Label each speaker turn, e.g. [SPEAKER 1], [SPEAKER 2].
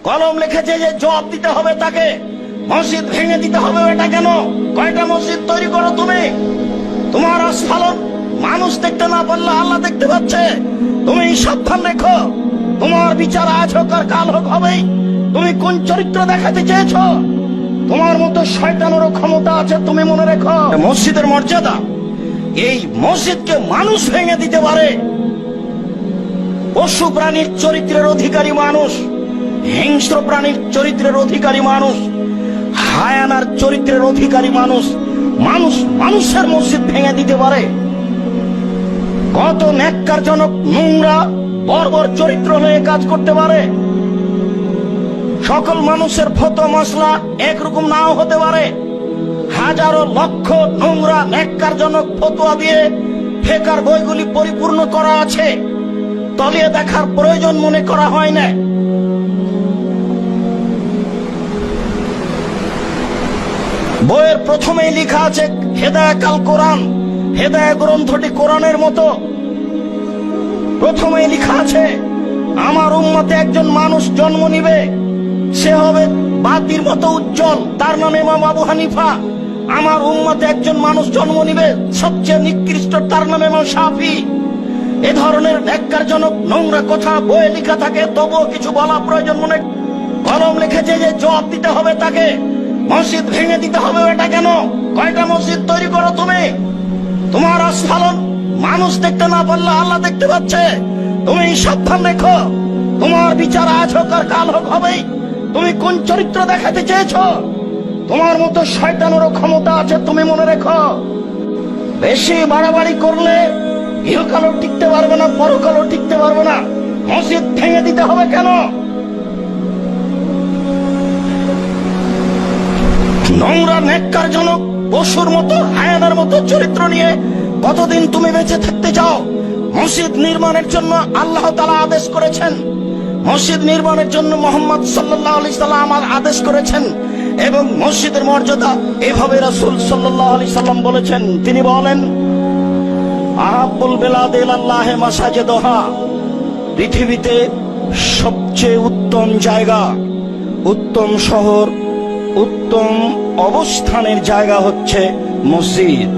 [SPEAKER 1] কলম লিখেছে যে জবাব দিতে হবে তাকে, মসজিদ ভেঙে দিতে হবে। এটা কেন? কয়টা মসজিদ তৈরি করো তুমি? তোমার আস্ফালন মানুষ দেখতে না পারলে আল্লাহ দেখতে পাচ্ছে। তুমি সাবধান রেখো, তোমার বিচার আজ হোক আর কাল হোক হবেই। তুমি কোন চরিত্র দেখাতে চেয়েছো? তোমার মতো শয়তানেরও ক্ষমতা আছে, তুমি মনে রেখো। মসজিদের মর্যাদা, এই মসজিদকে মানুষ ভেঙে দিতে পারে। পশু প্রাণীর চরিত্রের অধিকারী মানুষ, হিংস্র প্রাণীর চরিত্রের অধিকারী মানুষ, হায়ানার চরিত্রের অধিকারী মানুষ, মানুষের মসজিদ ভেঙে দিতে পারে। কত ন্যাক্কারজনক নোংরা বর্বর চরিত্র হয়ে কাজ করতে পারে। সকল মানুষের ফতোয়া মাসলা একরকম নাও হতে পারে। হাজারো লক্ষ নোংরা ন্যাক্কারজনক ফতোয়া দিয়ে ফেকার বইগুলি পরিপূর্ণ করা আছে, তলিয়ে দেখার প্রয়োজন মনে করা হয় না। বইয়ের প্রথমেই লেখা আছে হেদায়া কাল কোরআন, হেদায়া গ্রন্থটি কোরআনের মতো। প্রথমেই লেখা আছে আমার উম্মতে একজন মানুষ জন্ম নিবে, সে হবে বাতির মতো উজ্জ্বল, তার নাম ইমাম আবু হানিফা। আমার উম্মতে একজন মানুষ জন্ম নিবে সবচেয়ে নিকৃষ্ট, তার নাম ইমাম শাফি। এ ধরনের ন্যাক্কারজনক নোংরা কথা বইয়ে লেখা থাকে, তবুও কিছু বলা প্রয়োজন মনে। কলম লিখেছে যে জবাব দিতে হবে তাকে, মসজিদ ভেঙে দিতে হবে। এটা কেন? কয়টা মসজিদ তৈরি করো তুমি? তোমার আস্ফালন মানুষ দেখতে না পারলে আল্লাহ দেখতে পাচ্ছে। তুমি সাবধান রেখো, তোমার বিচার আজ হোক আর কাল হোক হবেই। তুমি কোন চরিত্র দেখাতে চেয়েছো? তোমার মতো শয়তানেরও ক্ষমতা আছে, তুমি মনে রেখো। বেশি বাড়াবাড়ি করলে ইহকালও টিকতে পারবে না, পরকালও টিকতে পারবে না। মসজিদ ভেঙে দিতে হবে কেন? নোংরা ন্যাক্কারজনক পশুর মতো, হায়ানার মতো চরিত্র নিয়ে কতদিন তুমি বেঁচে থাকতে চাও? মসজিদ নির্মাণের জন্য আল্লাহ তাআলা আদেশ করেছেন, মসজিদ নির্মাণের জন্য মুহাম্মদ সাল্লাল্লাহু আলাইহি সাল্লাম আদেশ করেছেন, এবং মসজিদের মর্যাদা এভাবে রাসূল সাল্লাল্লাহু আলাইহি সাল্লাম বলেছেন। তিনি বলেন আহাব্বুল বিলাদ ইলাল্লাহি মাসাজিদুহা, পৃথিবীতে সবচেয়ে উত্তম জায়গা, উত্তম শহর, উত্তম অবস্থানের জায়গা হচ্ছে মসজিদ।